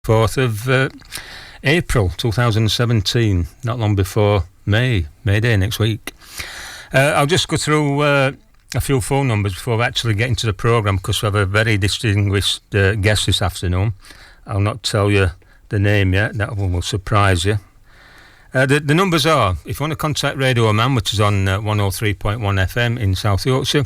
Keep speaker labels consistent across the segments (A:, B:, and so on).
A: 4th of April 2017, not long before May Day next week. I'll just go through a few phone numbers before we actually get into the programme, because we have a very distinguished guest this afternoon. I'll not tell you the name yet, that one will surprise you. The numbers are, if you want to contact Radio Man, which is on 103.1 FM in South Yorkshire,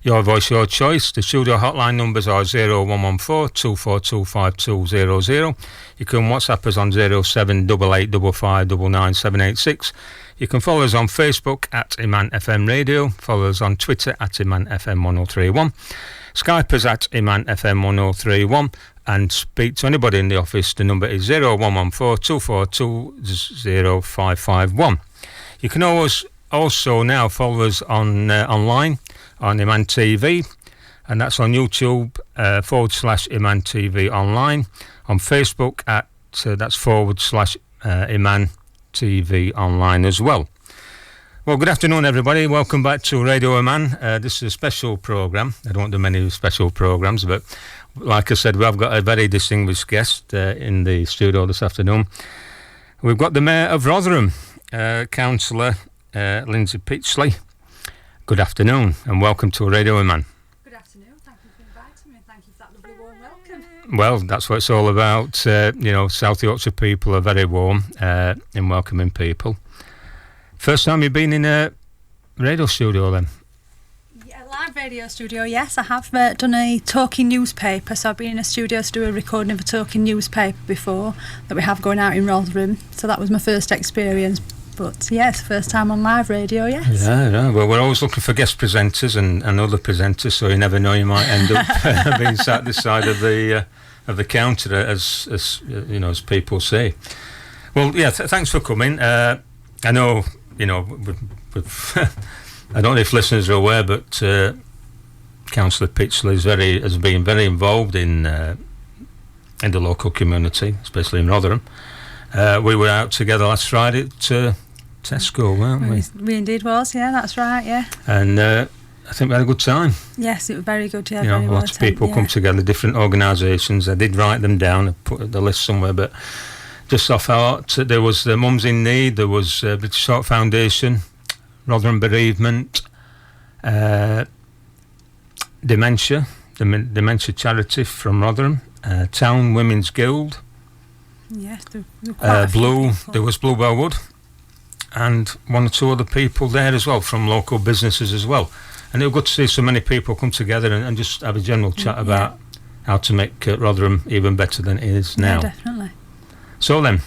A: your voice, your choice. The studio hotline numbers are 0114 242 5200. You can WhatsApp us on 07885599786. You can follow us on Facebook at Iman FM Radio. Follow us on Twitter at Iman FM 1031. Skype us at Iman FM 1031. And speak to anybody in the office. The number is 0114 242 0551. You can always also now follow us on online on Iman TV, and that's on YouTube /Iman TV online, on Facebook at that's /Iman TV online as well. Well, good afternoon, everybody. Welcome back to Radio Iman. This is a special programme. I don't do many special programmes, but like I said, we have got a very distinguished guest in the studio this afternoon. We've got the Mayor of Rotherham, Councillor Lyndsay Pitchley. Good afternoon and welcome to Radio Iman.
B: Good afternoon. Thank you for inviting me, and thank you for that lovely warm welcome.
A: Well, that's what it's all about. South Yorkshire people are very warm in welcoming people. First time you've been in a radio studio then?
B: Yeah, live radio studio, yes. I have done a talking newspaper, so I've been in a studio to do a recording of a talking newspaper before that we have going out in Rotherham. So that was my first experience. But yes, first time on live radio, yes.
A: Yeah. Well, we're always looking for guest presenters and other presenters, so you never know, you might end up being sat this side of the counter, as people say. Well, yeah. Thanks for coming. I know, we've I don't know if listeners are aware, but Councillor Pitchley has been very involved in the local community, especially in Rotherham. We were out together last Friday at Tesco, weren't we?
B: We indeed was, yeah, that's right, yeah.
A: And I think we had a good time.
B: Yes, it was very good, yeah.
A: A lot of people come together, different organisations. I did write them down, I put the list somewhere, but just off heart, there was the Mums in Need, there was British Heart Foundation, Rotherham Bereavement, Dementia, the Dementia Charity from Rotherham, Town Women's Guild.
B: Yes,
A: Blue. There was Bluebell Wood, and one or two other people there as well from local businesses as well. And it was good to see so many people come together and just have a general chat about how to make Rotherham even better than it is now.
B: Yeah, definitely.
A: So then,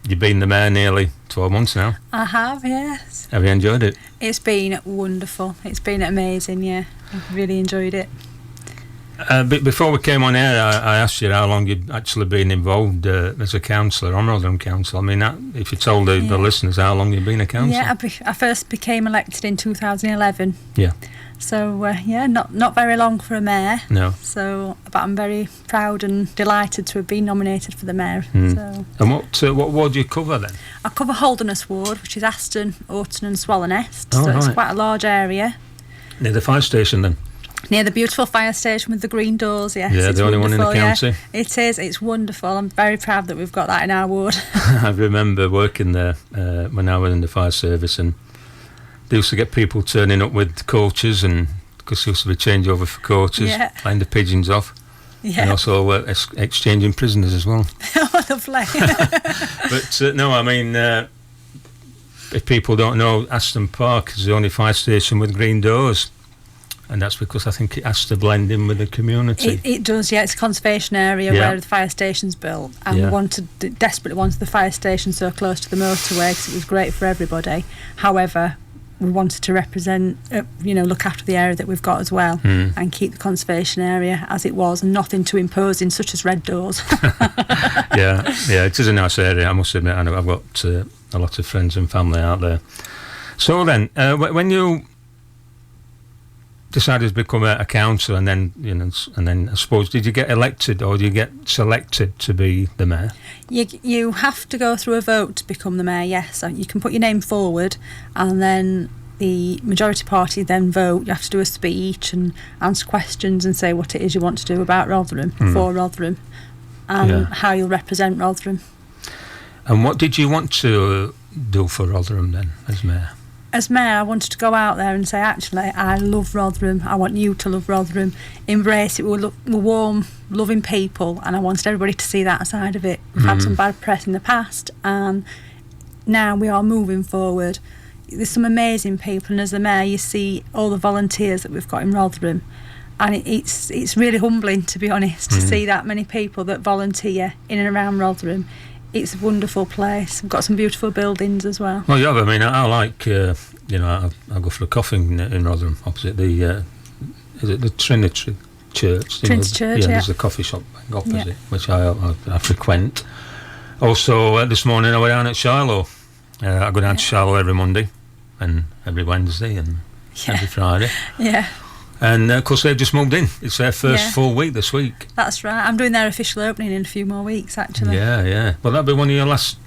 A: you've been the mayor nearly 12 months now.
B: I have, yes.
A: Have you enjoyed it?
B: It's been wonderful. It's been amazing, yeah. I've really enjoyed it.
A: Before we came on air, I asked you how long you'd actually been involved as a councillor on Rotherham Council. I mean, if you told the listeners how long you've been a councillor.
B: Yeah, I first became elected in 2011.
A: Yeah.
B: So, not very long for a mayor.
A: No.
B: So, but I'm very proud and delighted to have been nominated for the mayor. So.
A: And what ward do you cover then?
B: I cover Holderness Ward, which is Aston, Orton and Swallownest.
A: Oh,
B: so
A: right.
B: It's quite a large area.
A: Near the fire station then?
B: Near the beautiful fire station with the green doors, yes.
A: Yeah, the only one in the county.
B: Yeah. It is, it's wonderful. I'm very proud that we've got that in our ward.
A: I remember working there when I was in the fire service, and they used to get people turning up with coaches, and because there used to be changeover for coaches, laying the pigeons off, and also exchanging prisoners as well.
B: Oh, lovely.
A: But no, I mean, if people don't know, Aston Park is the only fire station with green doors. And that's because I think it has to blend in with the community.
B: It does, yeah. It's a conservation area where the fire station's built, and we desperately wanted the fire station so close to the motorway because it was great for everybody. However, we wanted to represent, look after the area that we've got as well, and keep the conservation area as it was, and nothing too imposing, such as red doors.
A: Yeah, it is a nice area, I must admit. I know I've got a lot of friends and family out there. So then, when you decided to become a councillor, and then I suppose, did you get elected or did you get selected to be the mayor?
B: You have to go through a vote to become the mayor, yes. So you can put your name forward, and then the majority party then vote. You have to do a speech and answer questions and say what it is you want to do about Rotherham, for Rotherham. and how you'll represent Rotherham.
A: And what did you want to do for Rotherham then, as mayor?
B: As mayor, I wanted to go out there and say, actually, I love Rotherham. I want you to love Rotherham. Embrace it. We're warm, loving people, and I wanted everybody to see that side of it. We've had some bad press in the past, and now we are moving forward. There's some amazing people, and as the mayor, you see all the volunteers that we've got in Rotherham, and it's really humbling, to be honest, to see that many people that volunteer in and around Rotherham. It's a wonderful place. We've got some beautiful buildings as well.
A: Well, yeah, I mean, I like, I go for a coffee in Rotherham, opposite the, is it the Trinity Church?
B: Trinity Church,
A: yeah. There's a coffee shop opposite, which I frequent. Also, this morning I went down at Shiloh. I go down to Shiloh every Monday and every Wednesday and every Friday.
B: Yeah.
A: And of course they've just moved in. It's their first full week this week.
B: That's right. I'm doing their official opening in a few more weeks, actually.
A: Yeah. Well, that'll be one of your last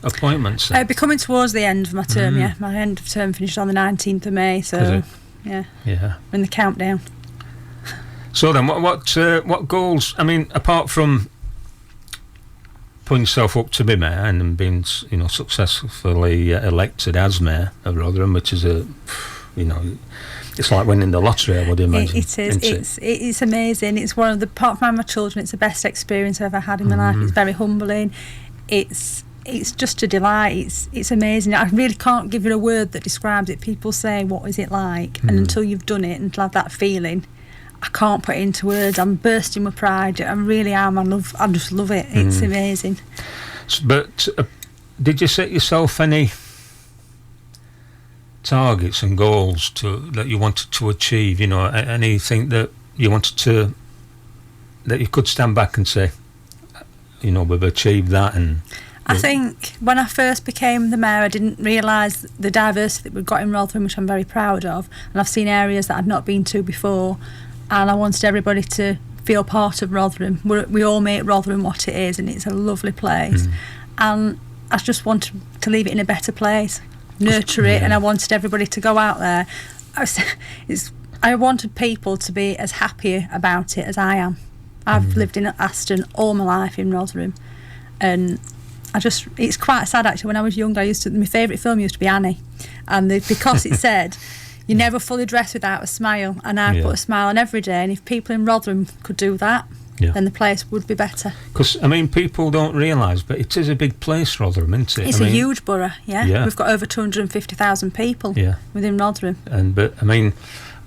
A: appointments then.
B: It'll be coming towards the end of my term, My end of term finished on the 19th of May, so yeah. We're in the countdown.
A: So then, what goals? I mean, apart from putting yourself up to be mayor and being, successfully elected as mayor of Rotherham, which is it's like winning the lottery, I would imagine.
B: It is. It's amazing. It's one of the, apart from my children, it's the best experience I've ever had in my life. It's very humbling. It's just a delight. It's amazing. I really can't give you a word that describes it. People say, what is it like? And until you've done it and have that feeling, I can't put it into words. I'm bursting with pride. I really am. I just love it. It's amazing.
A: But did you set yourself any targets and goals that you wanted to achieve? Anything that you wanted that you could stand back and say, we've achieved that? And
B: I think when I first became the mayor, I didn't realise the diversity that we've got in Rotherham, which I'm very proud of, and I've seen areas that I'd not been to before, and I wanted everybody to feel part of Rotherham. We all make Rotherham what it is, and it's a lovely place, and I just wanted to leave it in a better place, nurture it, and I wanted everybody to go out there. I wanted people to be as happy about it as I am. I've lived in Aston all my life in Rotherham, and it's quite sad actually. When I was young, my favourite film used to be Annie, and because it said you never fully dress without a smile, and I put a smile on every day, and if people in Rotherham could do that, then the place would be better. Because
A: people don't realise, but it is a big place, Rotherham, isn't it?
B: It's a huge borough. We've got over 250,000 people within Rotherham.
A: But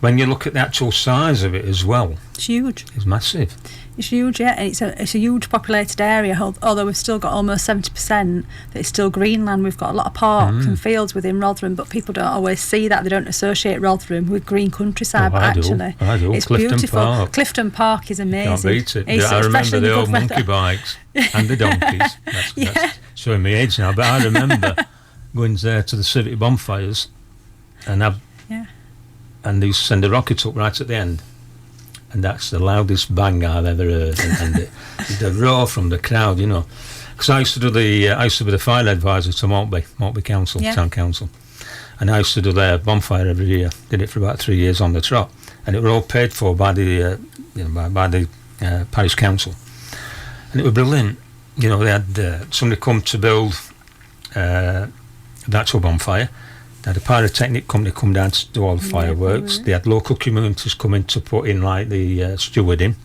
A: when you look at the actual size of it as well,
B: it's huge.
A: It's massive.
B: It's huge, and it's a huge populated area, although we've still got almost 70% that is still greenland. We've got a lot of parks and fields within Rotherham, but people don't always see that. They don't associate Rotherham with green countryside, but actually
A: I do.
B: It's
A: Clifton
B: beautiful.
A: Park.
B: Clifton Park is amazing.
A: You can't beat it. I remember the old monkey bikes and the donkeys. That's showing me age now, but I remember going there to the civic bonfires and they used to send a rocket up right at the end. And that's the loudest bang I've ever heard, and the roar from the crowd, Because I used to be the fire advisor to Maltby Council, Town Council, and I used to do their bonfire every year. Did it for about 3 years on the trot, and it were all paid for by the parish council, and it was brilliant. They had somebody come to build the actual bonfire. They had a pyrotechnic company come down to do all the fireworks. They had local communities come in to put in like the stewarding.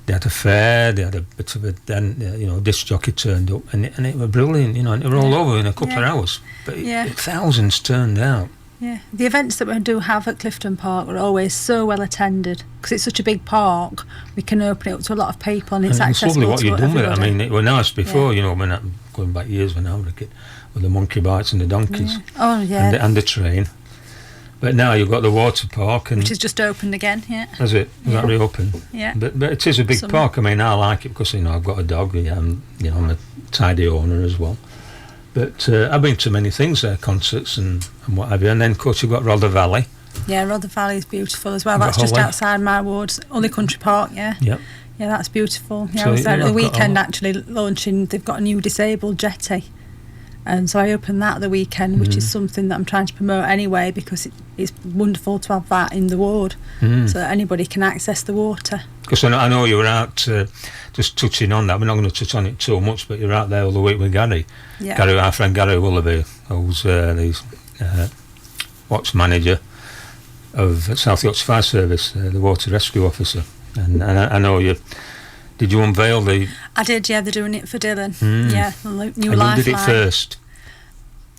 A: They had a fair. They had a bit of a disc jockey turned up, and it was brilliant. And it were all over in a couple of hours. But thousands turned out.
B: Yeah, the events that we do have at Clifton Park are always so well attended because it's such a big park. We can open it up to a lot of people, and it's accessible.
A: It's lovely what you've done with it. I mean, it was nice before. When going back years when I was a kid. With the monkey bites and the donkeys. And the train. But now you've got the water park,
B: which is just opened again.
A: Has it? Is that reopened? But it is a big park. I mean, I like it because I've got a dog. I'm a tidy owner as well. But I've been to many things there, concerts and what have you. And then of course you've got Rother Valley. Yeah,
B: Rother Valley is beautiful as well. That's just outside my ward, Ully Country Park. Yeah, that's beautiful. I was there at the weekend actually launching. They've got a new disabled jetty. And so I opened that the weekend, which is something that I'm trying to promote anyway, because it's wonderful to have that in the ward, so that anybody can access the water.
A: Because I know you were out, just touching on that, we're not going to touch on it too much, but you're out there all the week with Gary.
B: Yeah.
A: Gary, our friend Gary Willoughby, who's the Watch Manager of South Yorkshire Fire Service, the Water Rescue Officer. And I know you... Did you unveil the...
B: I did, yeah, they're doing it for Dylan. Yeah, the new
A: and
B: lifeline.
A: you did it first.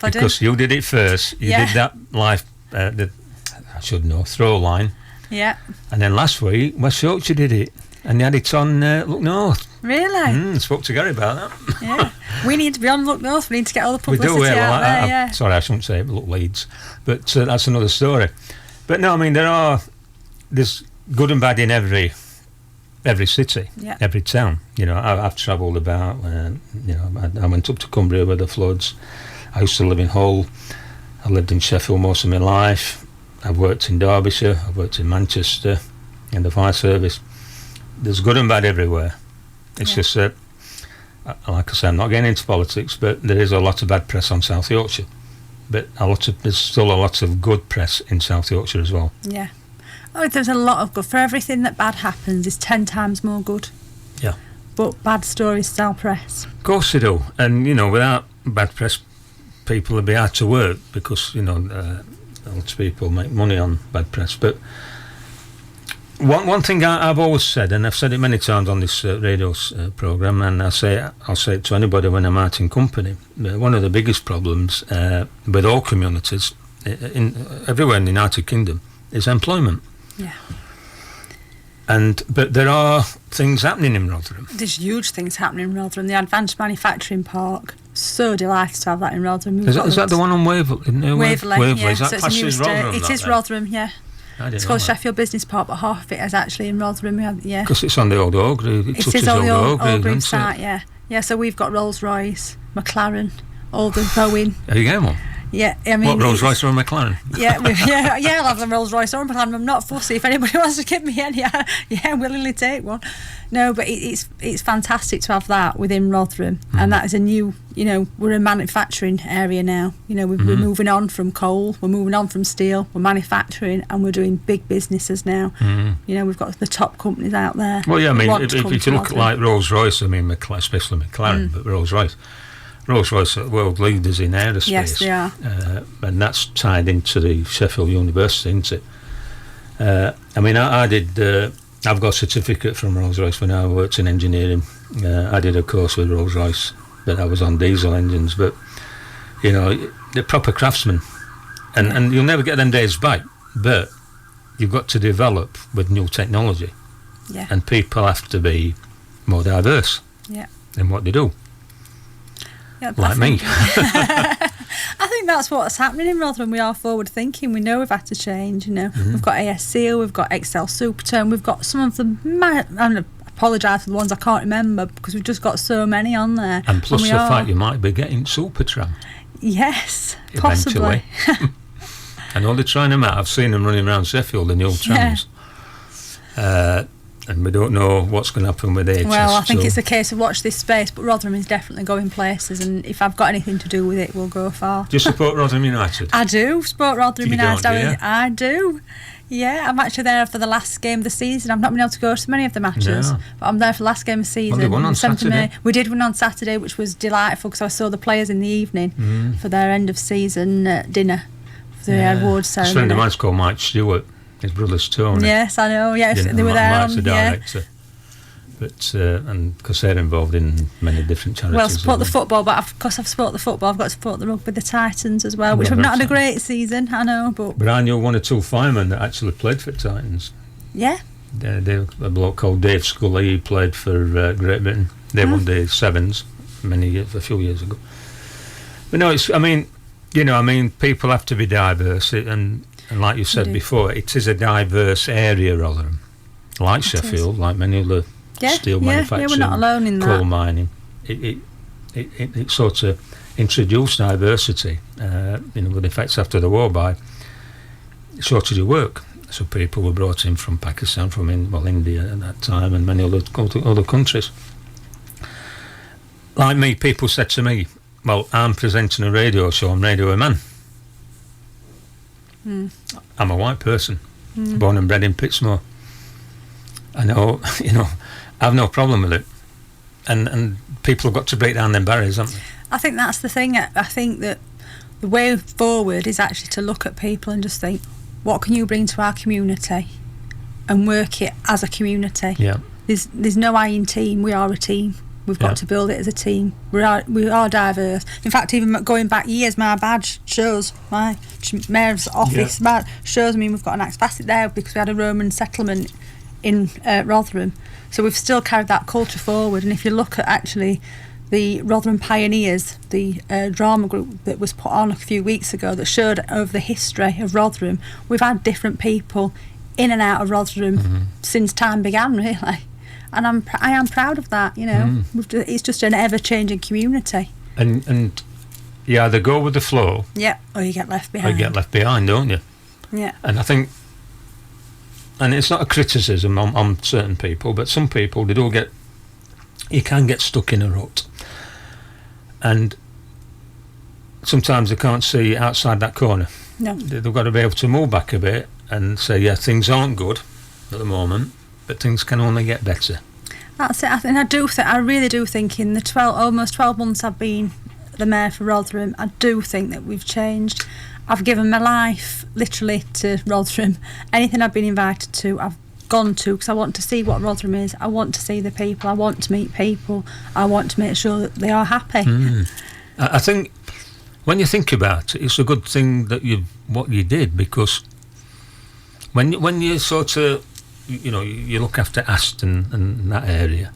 A: Because you did it first. You did that life... I should know, throw line.
B: Yeah.
A: And then last week, West Yorkshire did it. And they had it on Look North.
B: Really?
A: Spoke to Gary about that.
B: Yeah. We need to be on Look North. We need to get all the publicity
A: we do,
B: out there, yeah.
A: Sorry, I shouldn't say it, Look Leeds. But that's another story. But no, I mean, there's good and bad in every city, every town. You know, I've travelled about. You know, I went up to Cumbria with the floods. I used to live in Hull. I lived in Sheffield most of my life. I've worked in Derbyshire. I've worked in Manchester in the fire service. There's good and bad everywhere. It's just that, like I say, I'm not getting into politics, but there is a lot of bad press on South Yorkshire. But there's still a lot of good press in South Yorkshire as well.
B: Yeah. Oh, there's a lot of good. For everything that bad happens, is 10 times more good.
A: Yeah.
B: But bad stories sell press.
A: Of course they do. And, you know, without bad press, people would be hard to work because, you know, lots of people make money on bad press. But one thing I've always said, and I've said it many times on this radio programme, and I'll say it to anybody when I'm out in company, one of the biggest problems with all communities everywhere in the United Kingdom is employment.
B: Yeah.
A: But there are things happening in Rotherham.
B: There's huge things happening in Rotherham. The Advanced Manufacturing Park, so delighted to have that in Rotherham.
A: Is that the one on Waverley?
B: Waverley, yeah.
A: Is that
B: so it's
A: classed
B: a new
A: as Rotherham?
B: It is Rotherham, yeah.
A: It's
B: called Sheffield Business Park, but half of it is actually in Rotherham, yeah.
A: Because it's on the old Orgreave.
B: It is on the old Orgreave site, yeah. Yeah, so we've got Rolls-Royce, McLaren, all the Boeing.
A: Are you getting one?
B: Yeah, I mean...
A: What, Rolls-Royce or a McLaren?
B: Yeah, I'll have the Rolls-Royce or a McLaren. I'm not fussy. If anybody wants to give me any, I'll willingly take one. No, but it's fantastic to have that within Rotherham. And that is a new, you know, we're a manufacturing area now. You know, we're moving on from coal, we're moving on from steel, we're manufacturing, and we're doing big businesses now. You know, we've got the top companies out there.
A: Well, yeah, I mean, if you look at like Rolls-Royce, I mean, especially McLaren, but Rolls-Royce are world leaders in aerospace.
B: Yes, they are.
A: And that's tied into the Sheffield University, isn't it? I mean, I've got a certificate from Rolls-Royce when I worked in engineering. I did a course with Rolls-Royce, but I was on diesel engines. But, you know, they're proper craftsmen. And you'll never get them days back. But you've got to develop with new technology.
B: Yeah.
A: And people have to be more diverse in what they do.
B: Yeah,
A: like me.
B: I think that's what's happening in Rotherham. We are forward thinking. We know we've had to change. You know, we've got AS Seal, we've got Excel Superterm, we've got some of them. I apologise for the ones I can't remember because we've just got so many on there.
A: And plus the fact you might be getting Supertram.
B: Yes, possibly.
A: I know they're trying them out. I've seen them running around Sheffield, the new trams. And we don't know what's going to happen with HS.
B: Well, I think it's a case of watch this space, but Rotherham is definitely going places, and if I've got anything to do with it, we'll go far.
A: Do you support Rotherham United?
B: I do support Rotherham United.
A: Don't,
B: I do. Yeah, I'm actually there for the last game of the season. I've not been able to go to many of the matches, but I'm there for the last game of the season.
A: Well, they won on Saturday.
B: We did win on Saturday, which was delightful because I saw the players in the evening for their end of season dinner for the awards ceremony.
A: A friend of mine's called Mike Stewart. His brother's Tony.
B: Yes, I know. Yeah, they were there.
A: Mike's the director. But and because they're involved in many different charities.
B: Well, support the football, but because I've supported the football, I've got to support the rugby, the Titans as well, which have not had a great season, I know. But
A: I knew one or two firemen that actually played for Titans.
B: Yeah.
A: A bloke called Dave Scully, he played for Great Britain. They won the Sevens a few years ago. But no, I mean, people have to be diverse, and like you said before, it is a diverse area, Rotherham. Like Sheffield, like many other steel manufacturing,
B: we're not alone in
A: coal
B: that.
A: mining. It sort of introduced diversity, with the effects after the war by shortage of work. So people were brought in from Pakistan, from India at that time, and many other countries. Like me, people said to me, well, I'm presenting a radio show on Radio Man. I'm a white person, born and bred in Pittsmore. I know, I've no problem with it. And people have got to break down them barriers, haven't they?
B: I think that's the thing. I think that the way forward is actually to look at people and just think, what can you bring to our community, and work it as a community.
A: Yeah.
B: There's no I in team. We are a team. We've got to build it as a team. We are diverse. In fact, even going back years, my badge shows, my mayor's office badge shows me we've got an Axe Bassett there because we had a Roman settlement in Rotherham. So we've still carried that culture forward. And if you look at actually the Rotherham Pioneers, the drama group that was put on a few weeks ago that showed over the history of Rotherham, we've had different people in and out of Rotherham since time began, really. And I am proud of that, It's just an ever-changing community.
A: And you either go with the flow,
B: or you get left behind.
A: Don't you?
B: Yeah.
A: And I think, and it's not a criticism on certain people, but some people, you can get stuck in a rut. And sometimes they can't see outside that corner.
B: No.
A: They've got to be able to move back a bit and say, things aren't good at the moment, but things can only get better.
B: That's it. I really do think in the almost 12 months I've been the mayor for Rotherham, I do think that we've changed. I've given my life literally to Rotherham. Anything I've been invited to, I've gone to, because I want to see what Rotherham is. I want to see the people. I want to meet people. I want to make sure that they are happy.
A: I think when you think about it, it's a good thing that what you did, because when you sort of you look after Aston and that area,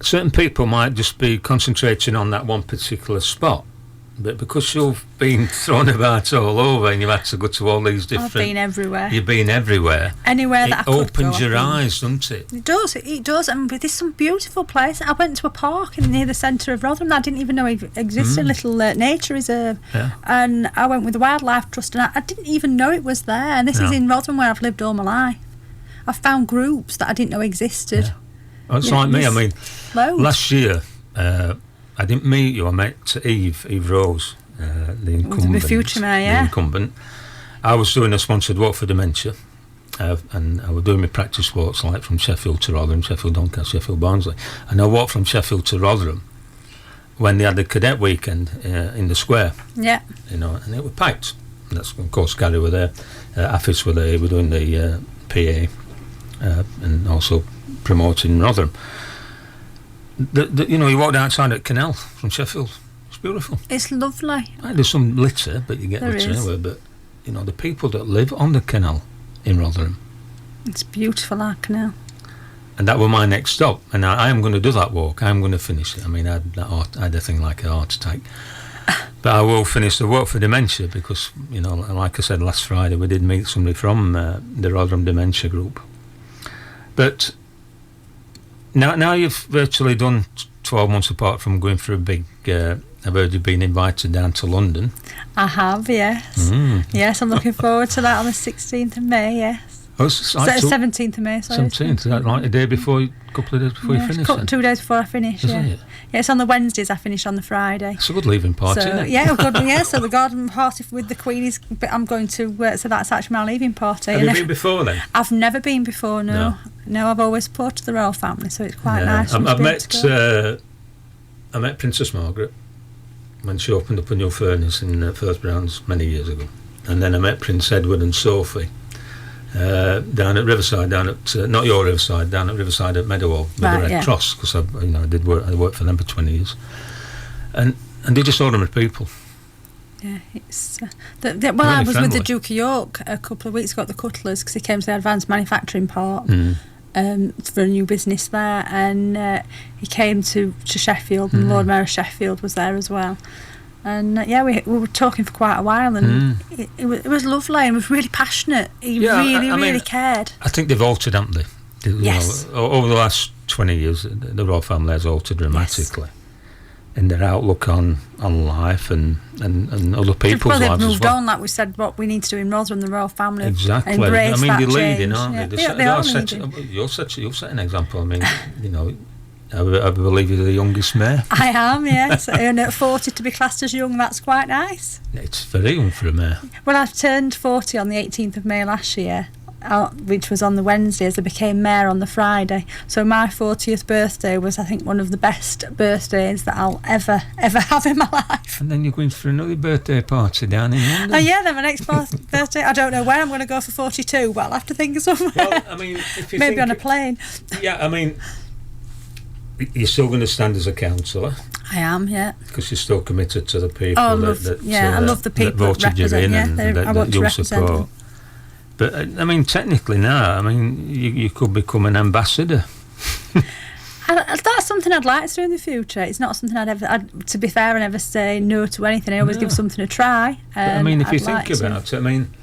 A: certain people might just be concentrating on that one particular spot, but because you've been thrown about all over and you've had to go to all these different...
B: I've been everywhere.
A: You've been everywhere.
B: Anywhere that I could go.
A: It opens your eyes, doesn't it?
B: It does, and there's some beautiful places. I went to a park near the centre of Rotherham that I didn't even know existed, a little nature reserve, and I went with the Wildlife Trust, and I didn't even know it was there, and this is in Rotherham where I've lived all my life. I've found groups that I didn't know existed.
A: Yeah. Well, it's like me. I mean,
B: loads.
A: last year I didn't meet you. I met Eve Rose, the incumbent.
B: The future mayor,
A: The incumbent. I was doing a sponsored walk for dementia, and I was doing my practice walks like from Sheffield to Rotherham, Sheffield Doncaster, Sheffield Barnsley, and I walked from Sheffield to Rotherham when they had the cadet weekend in the square.
B: Yeah.
A: And it was packed. That's, of course, Gary were there, Affis were there. We're doing the PA. And also promoting Rotherham. You walked outside at Canal from Sheffield. It's beautiful.
B: It's lovely.
A: There's some litter, but you get
B: there
A: litter
B: is.
A: anyway. But the people that live on the canal in Rotherham.
B: It's beautiful, our canal.
A: And that was my next stop. And I am going to do that walk. I'm going to finish it. I mean, I had a thing like a heart attack. But I will finish the walk for dementia because, like I said last Friday, we did meet somebody from the Rotherham Dementia Group. But now you've virtually done 12 months apart from going for a big... I've heard you've been invited down to London.
B: I have, yes. Yes, I'm looking forward to that on the 16th of May, yes.
A: Oh, it's like
B: 17th of May, sorry.
A: 17th, is that like a day before, a couple of days before you finish?
B: 2 days before I finish,
A: Isn't it?
B: Yeah, it's on the Wednesdays, I finish on the Friday.
A: It's a good leaving party, isn't it?
B: Yeah, good, so the garden party with the Queen is... I'm going to... so that's actually my leaving party.
A: Have you been before then?
B: I've never been before, no. No, I've always supported the royal family, so it's quite nice.
A: I met Princess Margaret when she opened up a new furnace in Firth Browns many years ago. And then I met Prince Edward and Sophie down at Riverside, not your Riverside, down at Riverside at Meadowhall with the Red Cross, because I worked for them for 20 years. And they're just ordinary people.
B: Yeah, it's... I was with the Duke of York a couple of weeks ago at the Cutlers, because he came to the Advanced Manufacturing Park for a new business there, and he came to Sheffield, and Lord Mayor of Sheffield was there as well. And we were talking for quite a while, and it was lovely, and was really passionate. He really cared.
A: I think they've altered, haven't they?
B: Yes.
A: Over the last 20 years, the royal family has altered dramatically in their outlook on life and other people's lives as well.
B: They've moved on, like we said, what we need to do in Rotherham, the royal family.
A: Exactly.
B: Embrace
A: they're
B: that
A: leading,
B: change.
A: aren't they?
B: They are leading.
A: You'll set an example. I mean, I believe you're the youngest mayor.
B: I am, yes. And at 40 to be classed as young, that's quite nice.
A: It's very young for a mayor.
B: Well, I turned 40 on the 18th of May last year, which was on the Wednesday, as I became mayor on the Friday. So my 40th birthday was, I think, one of the best birthdays that I'll ever have in my life.
A: And then you're going for another birthday party down in London.
B: Oh yeah, then my next birthday, I don't know where I'm going to go for 42, but I'll have to think of somewhere.
A: Well, I mean, if you
B: maybe on a plane.
A: Yeah, I mean, you're still going to stand as a councillor.
B: I am, yeah.
A: Because you're still committed to the people
B: I love the people that
A: voted you in and
B: I want to
A: you'll
B: represent
A: support.
B: them.
A: But I mean, technically now, I mean, you could become an ambassador.
B: That's something I'd like to do in the future. It's not something to be fair, I never say no to anything. I always give something a try.
A: But I mean, if you think about it, I mean,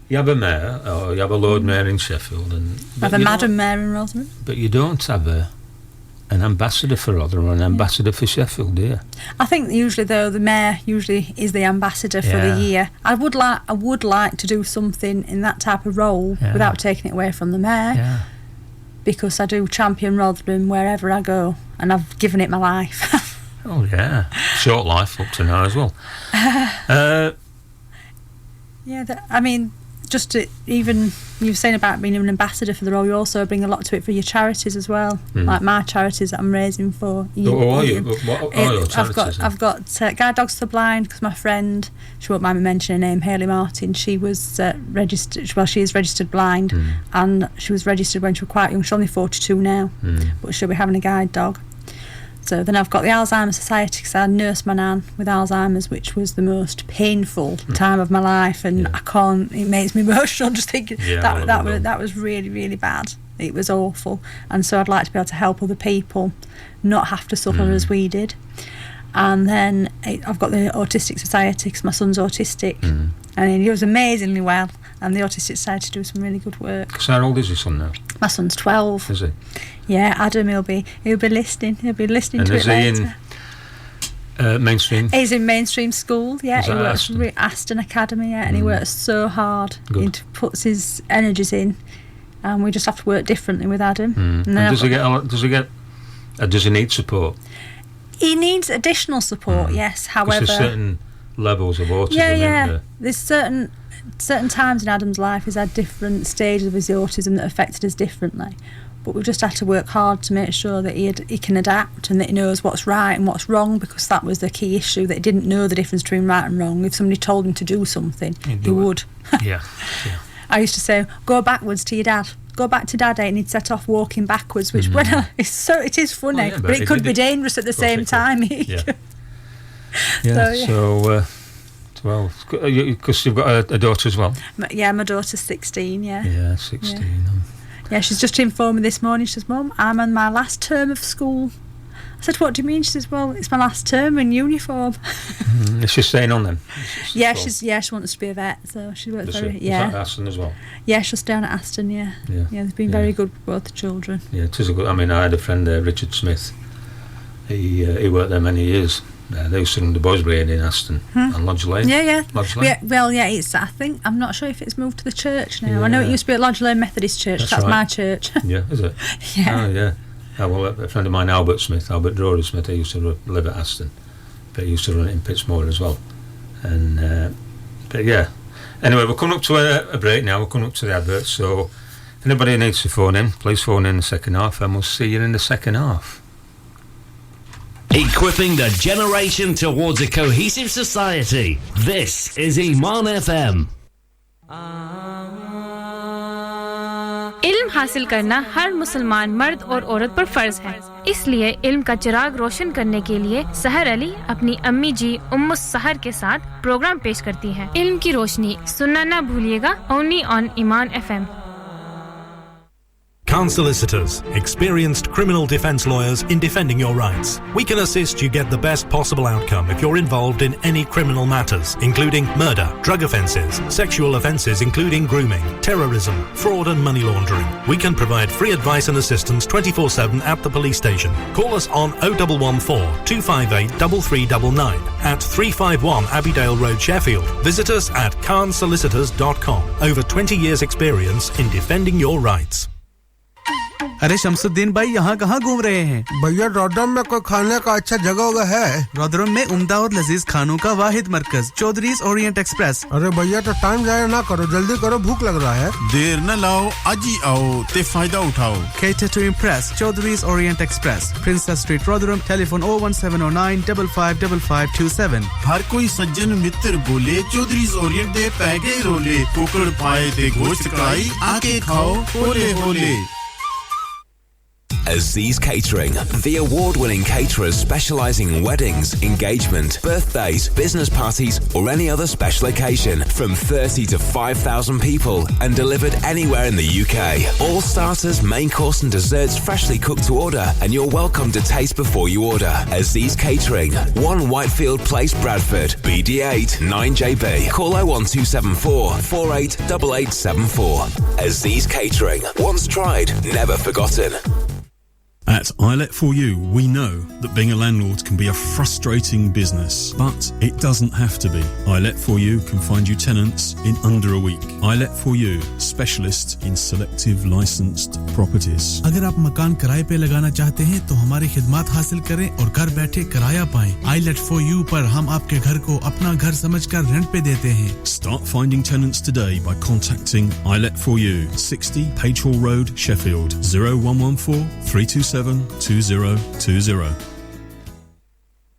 A: you have a mayor or you have a Lord Mayor in Sheffield, and
B: I have a Madam Mayor in Rosamond.
A: But you don't have an ambassador for Rotherham or an ambassador for Sheffield, do you? I
B: think usually, though, the mayor usually is the ambassador for the year. I would like to do something in that type of role without taking it away from the mayor, because I do champion Rotherham wherever I go, and I've given it my life.
A: Oh yeah, short life up to now as well.
B: I mean, just to, even you were saying about being an ambassador for the role, you also bring a lot to it for your charities as well. Like my charities that I'm raising for.
A: What are your charities?
B: I've got Guide Dogs for the Blind, because my friend, she won't mind me mentioning her name, Hayley Martin, she was registered, well, she is registered blind, and she was registered when she was quite young. She's only 42 now, but she'll be having a guide dog. So then I've got the Alzheimer's Society, because I nursed my nan with Alzheimer's, which was the most painful time of my life, and it makes me emotional just thinking that was really, really bad. It was awful, and so I'd like to be able to help other people not have to suffer as we did. And then I've got the Autistic Society, because my son's autistic, and he was amazingly well, and the Autistic Society do some really good work.
A: So how old is your son now?
B: My son's 12.
A: Is he?
B: Yeah, Adam, he'll be listening. He'll be listening to it later.
A: And is he in mainstream?
B: He's in mainstream school, yeah.
A: He
B: works at Aston Academy, and he works so hard.
A: Good.
B: He puts his energies in, and we just have to work differently with Adam.
A: And does he need support?
B: He needs additional support, yes. However,
A: there's certain levels of autism.
B: Yeah. There's certain times in Adam's life he's had different stages of his autism that affected us differently. But we've just had to work hard to make sure that he can adapt, and that he knows what's right and what's wrong, because that was the key issue, that he didn't know the difference between right and wrong. If somebody told him to do something, he would.
A: Yeah.
B: I used to say, go backwards to your dad. Go back to Daddy, and he'd set off walking backwards, which it is funny, but it could be dangerous at the same time.
A: Well, because you've got a daughter as well.
B: Yeah, my daughter's 16.
A: Yeah, 16.
B: Yeah, she's just informed me this morning. She says, "Mum, I'm on my last term of school." I said, "What do you mean?" She says, "Well, it's my last term in uniform."
A: Is she staying on then?
B: She wants to be a vet, so she works very.
A: Is that Aston as well?
B: Yeah, she'll stay on at Aston. Yeah, they've been very good with both the children.
A: Yeah, it is a good. I mean, I had a friend there, Richard Smith. He worked there many years. They used to run the boys' brigade in Aston and Lodge Lane.
B: Yeah.
A: Lodge Lane.
B: It's. I think, I'm not sure if it's moved to the church now. I know it used to be at Lodge Lane Methodist Church. That's
A: right.
B: My church.
A: Yeah, is it?
B: Yeah.
A: Oh, yeah. Well, a friend of mine, Albert Drury Smith, he used to live at Aston, but he used to run it in Pitchmoor as well. And but yeah. Anyway, we're coming up to a break now. We're coming up to the adverts. So, if anybody needs to phone in, please phone in the second half, and we'll see you in the second half.
C: Equipping the generation towards a cohesive society. This is Iman FM.
D: इल्म हासिल करना हर मुसलमान मर्द और औरत पर फर्ज है। इसलिए इल्म का चिराग रोशन करने के लिए सहर अली अपनी अम्मी जी उम्मुस सहर के साथ प्रोग्राम पेश करती हैं। इल्म की रोशनी सुनना ना भूलिएगा, only on Iman FM.
E: Khan Solicitors, experienced criminal defence lawyers in defending your rights. We can assist you get the best possible outcome if you're involved in any criminal matters, including murder, drug offences, sexual offences including grooming, terrorism, fraud and money laundering. We can provide free advice and assistance 24/7 at the police station. Call us on 0114 258 3399 at 351 Abbeydale Road, Sheffield. Visit us at khansolicitors.com. Over 20 years experience in defending your rights.
F: अरे शमसुद्दीन भाई यहाँ कहाँ घूम रहे हैं?
G: भैया रोडरम में कोई खाने का अच्छा जगह है?
F: रोडरम में उम्दा और लजीज खानों का वाहिद मरकज चौधरीज ओरिएंट एक्सप्रेस।
G: अरे भैया तो टाइम जाया ना करो, जल्दी करो, भूख लग रहा है।
H: देर न लाओ, आज ही आओ ते फायदा उठाओ।
F: Cater to impress, Chowdhury's Orient Express, Princess Street, Rotherham, telephone 01709 555527।
H: हर कोई सज्जन मित्र बोले चौधरीज ओरिएंट दे पैगे रोले, कुकड़ पाए ते गोश्त कढ़ाई, आके खाओ होले होले।
I: Aziz Catering, the award-winning caterers specialising in weddings, engagement, birthdays, business parties or any other special occasion from 30 to 5,000 people and delivered anywhere in the UK. All starters, main course and desserts freshly cooked to order and you're welcome to taste before you order. Aziz Catering, 1 Whitefield Place, Bradford, BD8 9JB. Call 01274 488874. Aziz Catering, once tried, never forgotten.
J: At iLet4U, we know that being a landlord can be a frustrating business, but it doesn't have to be. iLet4U can find you tenants in under a week. iLet4U, specialist in selective licensed properties.
K: अगर आप मकान किराए पे लगाना चाहते हैं तो हमारी खिदमत हासिल करें और घर बैठे किराया पाएं। iLet4U पर हम आपके घर को अपना घर समझकर रेंट पे देते हैं।
J: Start finding tenants today by contacting iLet4U, 60 Page Hall Road, Sheffield, 0114 327 2020.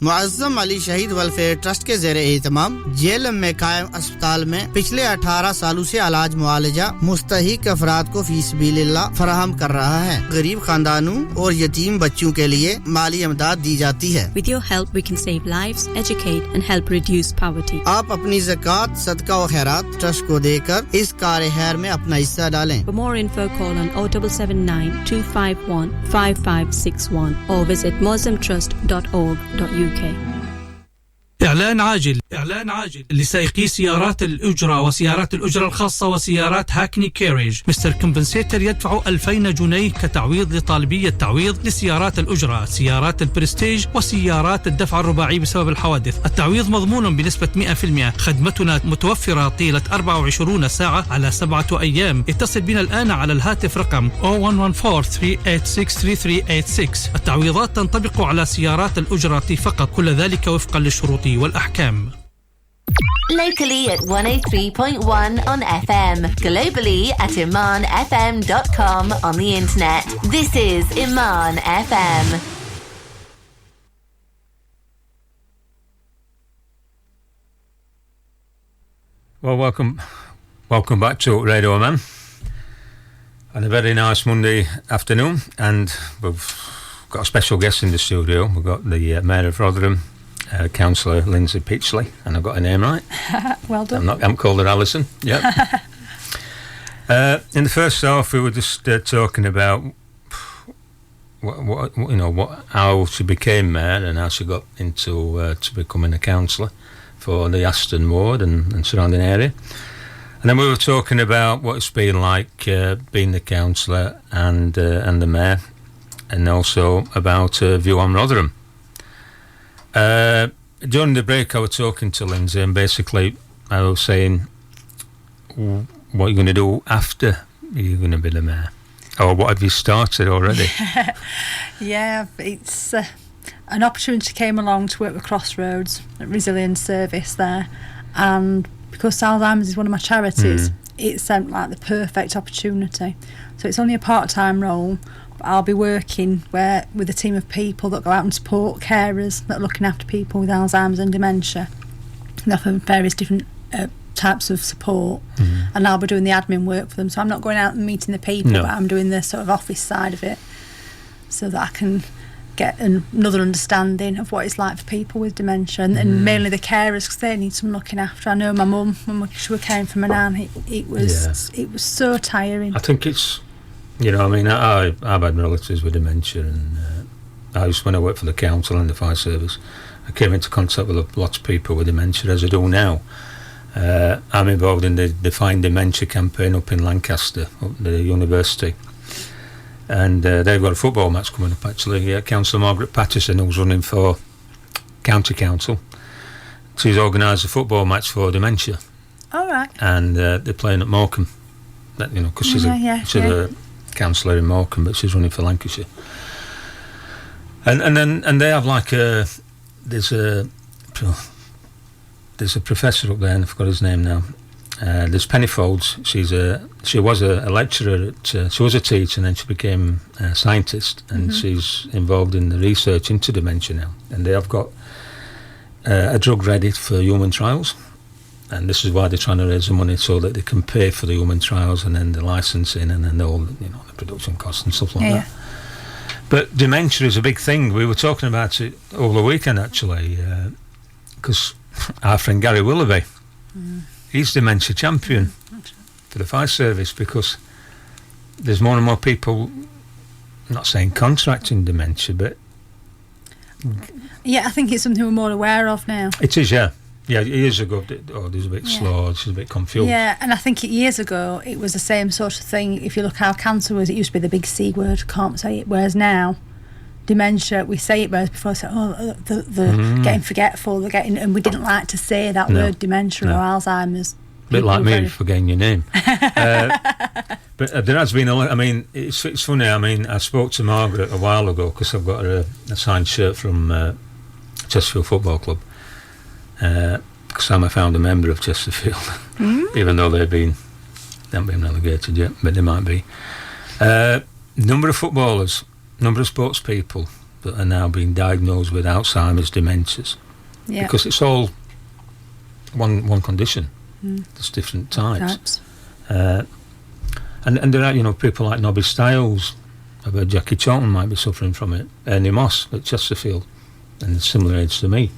L: Muazzam Ali शहीद वेलफेयर ट्रस्ट के ज़ेरे एहतमाम जेलम में कायम अस्पताल में पिछले 18 सालों से इलाज मुआलजा मुस्तहिक अफराद को फीसबिलिल्लाह फराहम कर रहा है। गरीब खानदानों और यतीम बच्चों के लिए माली इमदाद दी जाती है।
M: With your help we can save lives, educate and help reduce poverty.
L: आप अपनी ज़कात, सदका व खैरात ट्रस्ट को देकर इस कार्य खैर में अपना हिस्सा डालें।
M: For more info call on 077 251 5561 or visit muslimtrust.org.uk.
N: إعلان عاجل لسائقي سيارات الأجرة وسيارات الأجرة الخاصة وسيارات هاكني كاريج. مستر كومبنسيتر يدفع 2000 جنيه كتعويض لطالبي التعويض لسيارات الأجرة، سيارات البرستيج وسيارات الدفع الرباعي بسبب الحوادث. التعويض مضمون بنسبة 100%. خدمتنا متوفرة طيلة 24 ساعة على 7 أيام. اتصل بنا الآن على الهاتف رقم 0114-386-3386. التعويضات تنطبق على سيارات الأجرة فقط، كل ذلك وفقا للشروط والأحكام.
O: Locally at 103.1 on FM. Globally at imanfm.com on the internet. This is Iman FM.
A: Well, welcome back to Radio Oman. And a very nice Monday afternoon. And we've got a special guest in the studio. We've got the Mayor of Rotherham, Councillor Lyndsay Pitchley, and I've got her name right.
B: Well done.
A: I'm called her Alison. Yep. In the first half, we were just talking about how she became mayor and how she got into to becoming a councillor for the Aston ward and surrounding area. And then we were talking about what it's been like being the councillor and the mayor, and also about her view on Rotherham. During the break I was talking to Lyndsay and basically I was saying what are you going to do after you're going to be the mayor, or what have you started already?
B: Yeah, it's an opportunity came along to work with Crossroads Resilience Service there, and because Alzheimer's is one of my charities, it seemed like the perfect opportunity. So it's only a part-time role, I'll be working with a team of people that go out and support carers that are looking after people with Alzheimer's and dementia. And offer various different types of support, and I'll be doing the admin work for them. So I'm not going out and meeting the people, but I'm doing the sort of office side of it, so that I can get another understanding of what it's like for people with dementia, and mainly the carers, because they need some looking after. I know my mum, when she came from an nan, it was so tiring.
A: I think it's, I mean, I've had relatives with dementia, and when I worked for the council and the fire service, I came into contact with lots of people with dementia, as I do now. I'm involved in the Define Dementia campaign up in Lancaster, up the university. And they've got a football match coming up, actually. Councillor Margaret Patterson, who's running for County Council, she's organised a football match for dementia.
B: All right.
A: And they're playing at Morecambe, because she's a councillor in Morecambe, but she's running for Lancashire. And they have like there's a professor up there, and I forgot his name now. There's Penny Folds. She was a lecturer she was a teacher, and then she became a scientist, and she's involved in the research into dementia now. And they have got a drug ready for human trials, and this is why they're trying to raise the money so that they can pay for the human trials and then the licensing and then all the production costs and stuff like that. But dementia is a big thing. We were talking about it over the weekend actually, because our friend Gary Willoughby, he's dementia champion for the fire service, because there's more and more people, not saying contracting dementia, but
B: I think it's something we're more aware of now.
A: It is, yeah. Years ago, there's a bit slow, she's a bit confused.
B: Yeah, and I think years ago it was the same sort of thing. If you look how cancer was, it used to be the big C word, can't say it, whereas now dementia, we say it, whereas before, they're getting forgetful, and we didn't like to say that word, dementia or Alzheimer's.
A: A bit like me forgetting your name. But there has been it's funny, I spoke to Margaret a while ago, because I've got her a signed shirt from Chesterfield Football Club, because I'm a founder member of Chesterfield, even though they haven't been relegated yet, but they might be. Number of footballers, number of sports people that are now being diagnosed with Alzheimer's, dementias, because it's all one condition. There's different types. And there are people like Nobby Stiles. I've heard Jackie Charlton might be suffering from it. Ernie Moss at Chesterfield, and a similar age to me.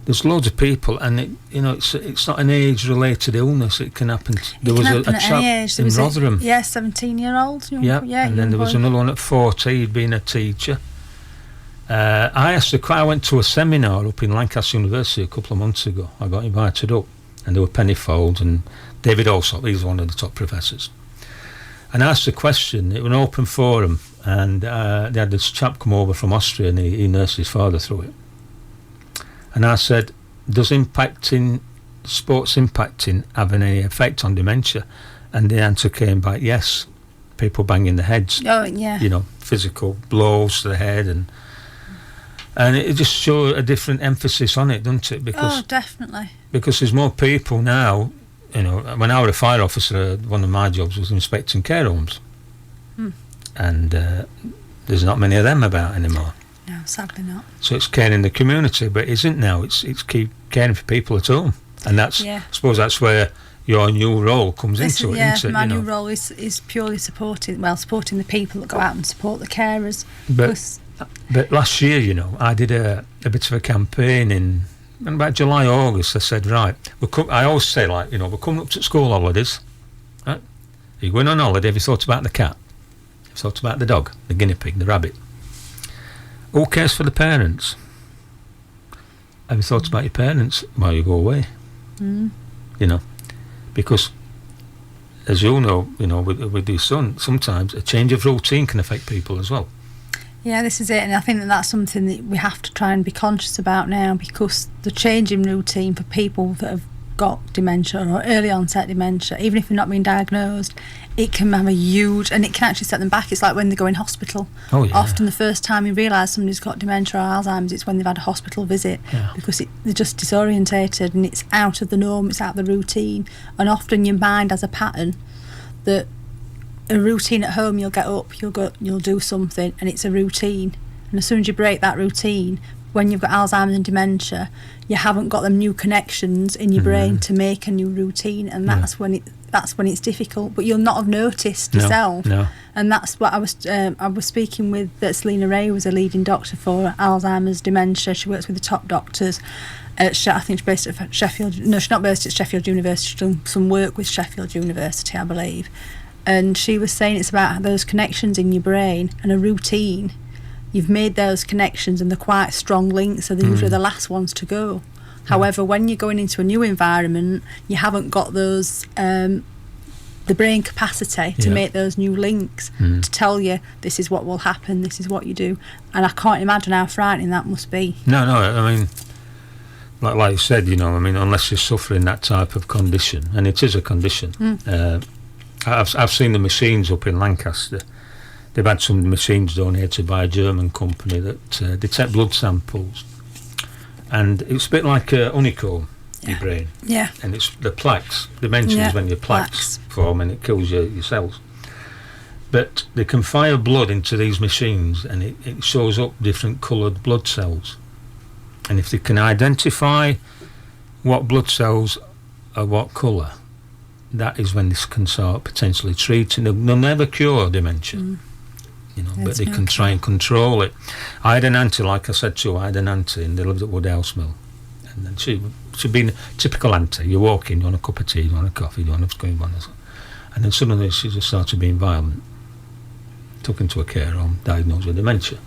A: There's loads of people, and it's not an age-related illness. It can happen. There was a chap in Rotherham.
B: 17-year-old.
A: And then there was another one at 40. He'd been a teacher. I went to a seminar up in Lancaster University a couple of months ago. I got invited up, and there were Penny Folds and David Allsop. He's one of the top professors. And I asked a question. It was an open forum, and they had this chap come over from Austria, and he nursed his father through it. And I said, does sports impacting have any effect on dementia? And the answer came back, yes. People banging their heads.
B: Oh, yeah.
A: Physical blows to the head, and it just shows a different emphasis on it, doesn't it? Because,
B: definitely. Because
A: there's more people now. When I was a fire officer, one of my jobs was inspecting care homes, and there's not many of them about anymore.
B: No, sadly not.
A: So it's caring the community, but it isn't now. It's keep caring for people at home, and that's I suppose that's where your new role comes into it.
B: Yeah, my new role is purely supporting the people that go out and support the carers.
A: But last year, I did a bit of a campaign in about July, August. I said, right, I always say, we're coming up to school holidays. Right? Are you going on holiday? Have you thought about the cat? Have you thought about the dog, the guinea pig, the rabbit? Who cares for the parents? Have you thought about your parents while you go away? Because, as you know, with your son, sometimes a change of routine can affect people as well.
B: Yeah, this is it, and I think that's something that we have to try and be conscious about now, because the change in routine for people that have got dementia or early onset dementia, even if they're not being diagnosed, it can have a huge, and it can actually set them back. It's like when they go in hospital. Oh, yeah. Often the first time you realise somebody's got dementia or Alzheimer's, it's when they've had a hospital visit, because they're just disorientated, and it's out of the norm, it's out of the routine, and often your mind has a pattern that a routine at home, you'll get up, you'll do something, and it's a routine, and as soon as you break that routine, when you've got Alzheimer's and dementia, you haven't got them new connections in your brain to make a new routine, and that's when it's difficult. But you'll not have noticed yourself. No. And that's what I was speaking with. That Selena Ray was a leading doctor for Alzheimer's dementia. She works with the top doctors. I think she's based at Sheffield. No, she's not based at Sheffield University. She's done some work with Sheffield University, I believe. And she was saying it's about those connections in your brain and a routine. You've made those connections, and they're quite strong links, so they're usually the last ones to go. However, when you're going into a new environment, you haven't got those the brain capacity to make those new links to tell you this is what will happen, this is what you do. And I can't imagine how frightening that must be.
A: No, I mean, like you said, unless you're suffering that type of condition, and it is a condition, I've seen the machines up in Lancaster. They've had some machines donated by a German company that detect blood samples, and it's a bit like a honeycomb, your brain.
B: Yeah.
A: And it's the plaques. Dementia is when your plaques form and it kills your cells. But they can fire blood into these machines, and it shows up different coloured blood cells. And if they can identify what blood cells are what colour, that is when this can start potentially treating. They'll never cure dementia, but they can try and control it. I had an auntie, like I said to you, and they lived at Woodhouse Mill. And then she'd been a typical auntie. You walk in, you want a cup of tea, you want a coffee, you want what's going on. And then suddenly she just started being violent. Took into a care home, diagnosed with dementia.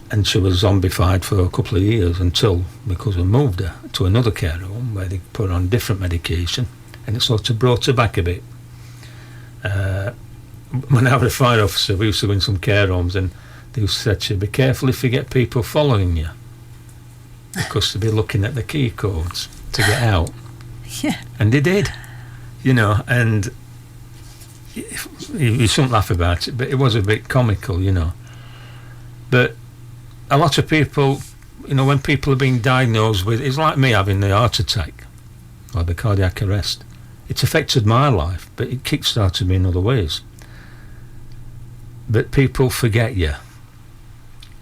A: And she was zombified for a couple of years because we moved her to another care home where they put her on different medication, and it sort of brought her back a bit. When I was a fire officer, we used to go in some care homes, and they used to say to you, be careful if you get people following you, because they'll be looking at the key codes to get out.
B: Yeah.
A: And they did, and you shouldn't laugh about it, but it was a bit comical, But a lot of people, when people are being diagnosed with, it's like me having the heart attack or the cardiac arrest. It's affected my life, but it kick-started me in other ways. But people forget you.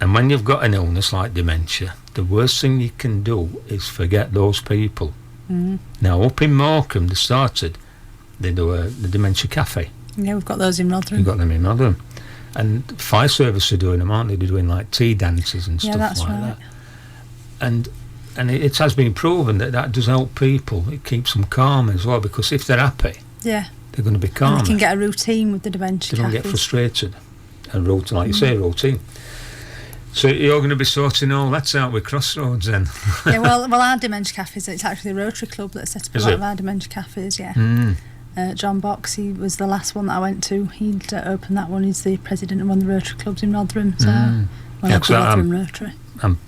A: And when you've got an illness like dementia, the worst thing you can do is forget those people.
B: Mm.
A: Now, up in Morecambe, they do the dementia cafe.
B: Yeah, we've got those in Rotherham.
A: You've got them in Rotherham. And fire service are doing them, aren't they? They're doing like tea dances and stuff
B: that's
A: like
B: right.
A: that. And it has been proven that does help people. It keeps them calm as well, because if they're happy,
B: they're
A: going to be calm.
B: And they can get a routine with the dementia
A: They don't get frustrated. And routine, like you say, routine. So you're going to be sorting all that out with Crossroads then?
B: Yeah, well, our dementia cafes, it's actually the Rotary Club that set up a lot of our dementia cafes, yeah.
A: Mm.
B: John Box, he was the last one that I went to. He'd opened that one. He's the president of one of the Rotary clubs in Rotherham. So, Rotherham Rotary.
A: I'm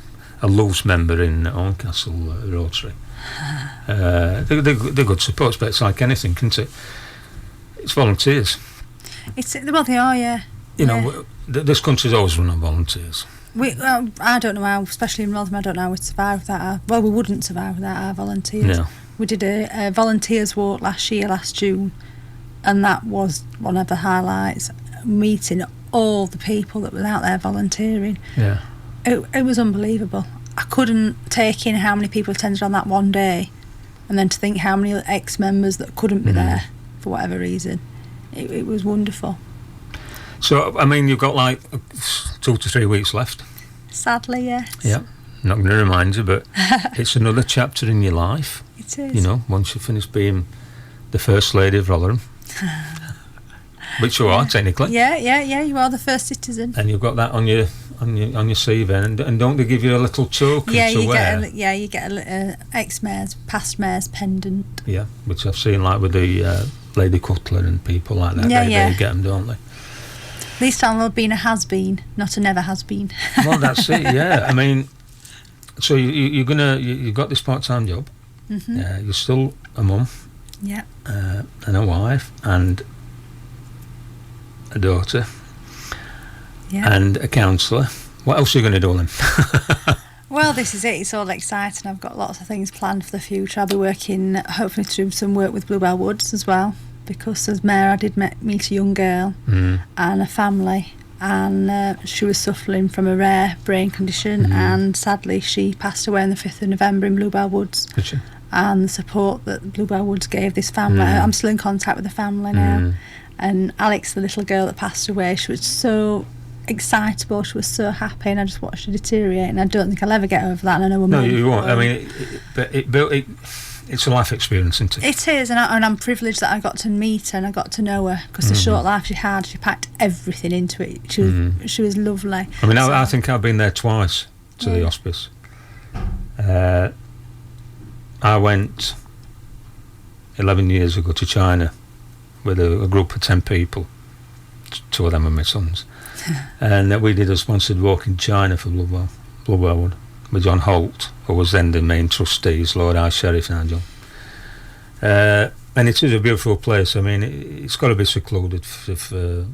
A: a loose member in Horncastle Rotary. They're good supports, but it's like anything, isn't it? It's volunteers.
B: Well, they are, yeah.
A: This country's always run on volunteers.
B: I don't know how, especially in Rotherham, I don't know how we'd survive without we wouldn't survive without our volunteers.
A: No.
B: We did a volunteers walk last June, and that was one of the highlights, meeting all the people that were out there volunteering.
A: Yeah.
B: It was unbelievable. I couldn't take in how many people attended on that one day, and then to think how many ex-members that couldn't be there for whatever reason. It was wonderful.
A: So, I mean, you've got like 2 to 3 weeks left.
B: Sadly, yes.
A: Yeah. I'm not going to remind you, but it's another chapter in your life.
B: It is.
A: Once you finish being the First Lady of Rotherham, which you are technically.
B: Yeah, you are the first citizen.
A: And you've got that on your CV, and don't they give you a little token to wear?
B: You get a ex-mayor's, past mayor's pendant.
A: Yeah, which I've seen like with the Lady Cutler and people like that. They get them, don't they?
B: At least I'll been a has-been, not a never has-been.
A: Well, that's it. Yeah, I mean, so you've got this part-time job.
B: Mm-hmm.
A: You're still a mum.
B: Yeah.
A: And a wife and a daughter.
B: Yeah.
A: And a counsellor. What else are you going to do then?
B: Well, this is it. It's all exciting. I've got lots of things planned for the future. I'll be working, hopefully, to do some work with Bluebell Woods as well, because as mayor, I did meet a young girl and a family, and she was suffering from a rare brain condition, and sadly, she passed away on the 5th of November in Bluebell Woods.
A: Did she?
B: And the support that Bluebell Woods gave this family, I'm still in contact with the family now. And Alex, the little girl that passed away, she was so excitable, she was so happy, and I just watched her deteriorate, and I don't think I'll ever get over that. And I know
A: no, you won't. I mean, it's a life experience, isn't it?
B: It is, and I'm privileged that I got to meet her and I got to know her, because the short life she had, she packed everything into it. She was lovely.
A: I mean, I think I've been there twice to the hospice. I went 11 years ago to China with a group of 10 people. 2 of them are my sons. And we did a sponsored walk in China for Bluebell Wood with John Holt, who was then the main trustee, Lord High Sheriff now, John. And it is a beautiful place. I mean, it's got to be secluded for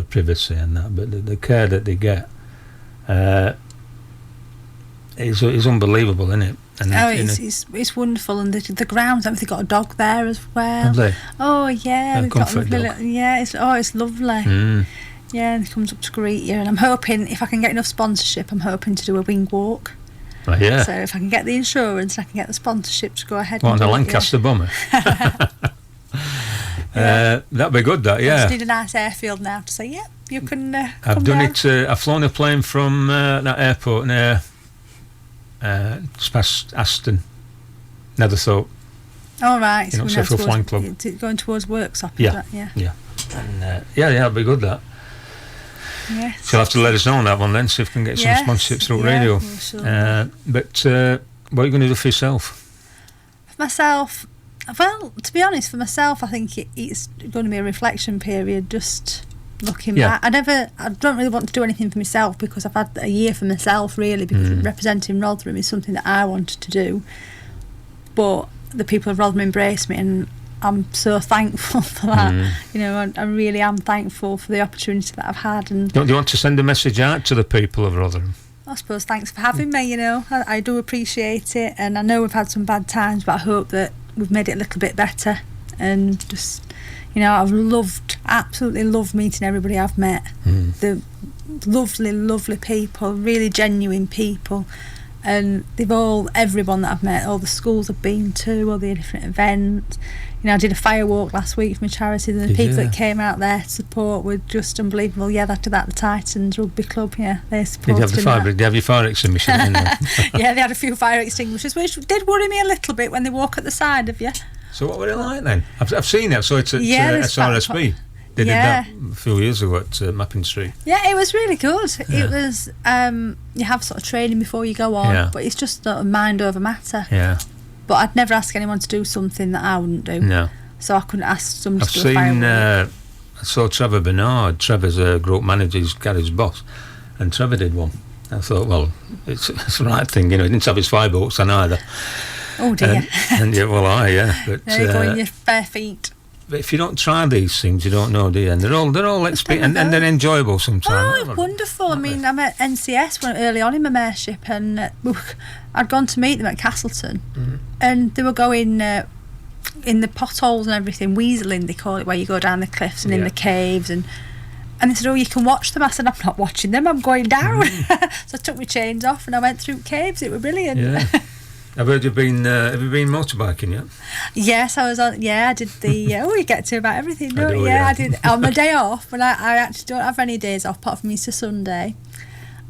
A: privacy and that. But the care that they get is unbelievable, isn't it? And
B: it's wonderful, and the grounds. They've got a dog there as well.
A: Have they?
B: Oh yeah, they've got a lovely
A: dog.
B: It's lovely. Yeah, and he comes up to greet you, and I'm hoping if I can get enough sponsorship, I'm hoping to do a wing walk.
A: Oh, yeah.
B: So if I can get the insurance and I can get the sponsorship to go ahead.
A: On the Lancaster Bomber. That'd be good. That, yeah.
B: I just need a nice airfield now to say, yeah, you can.
A: I've done it. I've flown a plane from that airport near past Aston. Never thought.
B: All right.
A: You know, Sheffield Flying Club.
B: Going towards Worksop.
A: Yeah.
B: Yeah.
A: And that'd be good. That.
B: Yes.
A: So you'll have to let us know on that one then, see if we can get some sponsorships through radio. Sure. But what are you going to do for yourself?
B: For myself, well, to be honest, for myself, I think it's going to be a reflection period. Just looking back, I don't really want to do anything for myself because I've had a year for myself really, because representing Rotherham is something that I wanted to do. But the people of Rotherham embraced me, and I'm so thankful for that. You know, I really am thankful for the opportunity that I've had. And
A: do you want to send a message out to the people of Rotherham?
B: I suppose thanks for having me. You know, I do appreciate it, and I know we've had some bad times, but I hope that we've made it a little bit better. And just, you know, I've absolutely loved meeting everybody I've met. The lovely people, really genuine people. And everyone that I've met, all the schools I've been to, all the different events. You know, I did a fire walk last week for my charity, and the people that came out there to support were just unbelievable. Yeah, after that, the Titans Rugby Club, they supported.
A: Did you have your fire extinguisher in there?
B: Yeah, they had a few fire extinguishers, which did worry me a little bit when they walk at the side of you.
A: So what were it like then? I've seen it, so it's at SRSB. They did that a few years ago at Mapping Street.
B: Yeah, it was really good. It was, you have sort of training before you go on, but it's just sort of mind over matter.
A: Yeah.
B: But I'd never ask anyone to do something that I wouldn't do.
A: No.
B: So I couldn't ask somebody to do a firework.
A: I saw Trevor Bernard. Trevor's a group manager, he's Gary's boss, and Trevor did one. I thought, well, it's the right thing, you know. He didn't have his fireboats on either.
B: Oh dear.
A: And but
B: there you go, in your bare feet.
A: But if you don't try these things, you don't know, do you? And they're all and they're enjoyable sometimes.
B: Oh, wonderful! I mean, I met NCS early on in my mayorship, and I'd gone to meet them at Castleton, and they were going in the potholes and everything, weaseling they call it, where you go down the cliffs and in the caves, and they said, "Oh, you can watch them." I said, "I'm not watching them. I'm going down." So I took my chains off and I went through caves. It was brilliant.
A: Yeah. I've heard have you been motorbikeing yet?
B: Yes, I was on. Yeah, I did the. You get to about everything, don't you? I did on my day off, but I actually don't have any days off apart from Easter Sunday,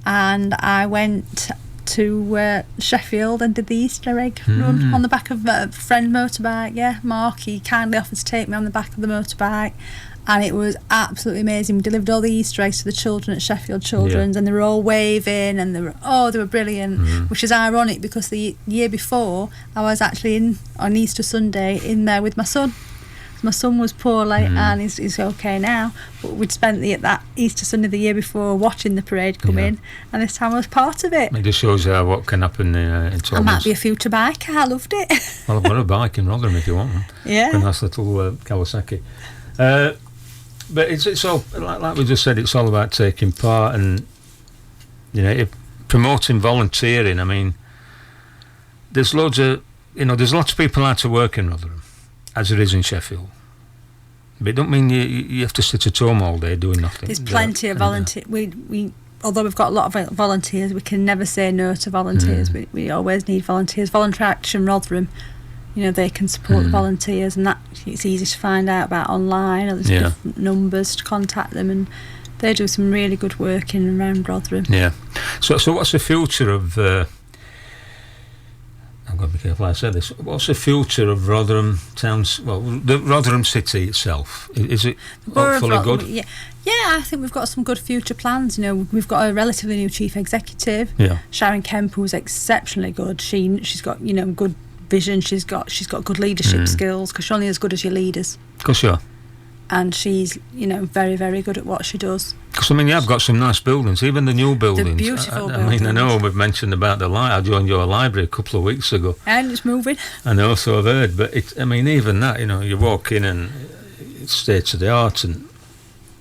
B: and I went to Sheffield and did the Easter egg run on the back of a friend motorbike. Yeah, Mark, he kindly offered to take me on the back of the motorbike. And it was absolutely amazing. We delivered all the Easter eggs to the children at Sheffield Children's, and they were all waving, and they were brilliant. Which is ironic because the year before I was actually on Easter Sunday in there with my son. My son was poorly, and he's okay now. But we'd spent that Easter Sunday the year before watching the parade come in, and this time I was part of it.
A: It just shows you what can happen in 12 months.
B: I might be a future biker. I loved it.
A: Well, I've got a bike in Rotherham if you want one.
B: Yeah.
A: A nice little Kawasaki. But it's all, like we just said, it's all about taking part and, you know, promoting volunteering. I mean, there's lots of people out to work in Rotherham, as there is in Sheffield. But it don't mean you have to sit at home all day doing nothing.
B: There's plenty of volunteers. Although we've got a lot of volunteers, we can never say no to volunteers. We always need volunteers. Voluntary Action Rotherham, you know, they can support the volunteers, and that it's easy to find out about online, or there's different numbers to contact them, and they do some really good work in and around Rotherham.
A: Yeah. So what's the future of I've got to be careful how I say this. What's the future of Rotherham Towns? Well, the Rotherham city itself, is it hopefully good?
B: Yeah, I think we've got some good future plans. You know, we've got a relatively new chief executive, Sharon Kemp, who's exceptionally good. She's got, you know, good vision. She's got good leadership skills, because you're only as good as your leaders.
A: Of course you are.
B: and she's, very, very good at what she does.
A: Because, I mean, you have got some nice buildings, even the new buildings.
B: The beautiful
A: I
B: buildings.
A: mean, I know we've mentioned about the library. I joined your library a couple of weeks ago.
B: And it's moving.
A: I know, so I've heard. But, even that, you walk in and it's state of the art, and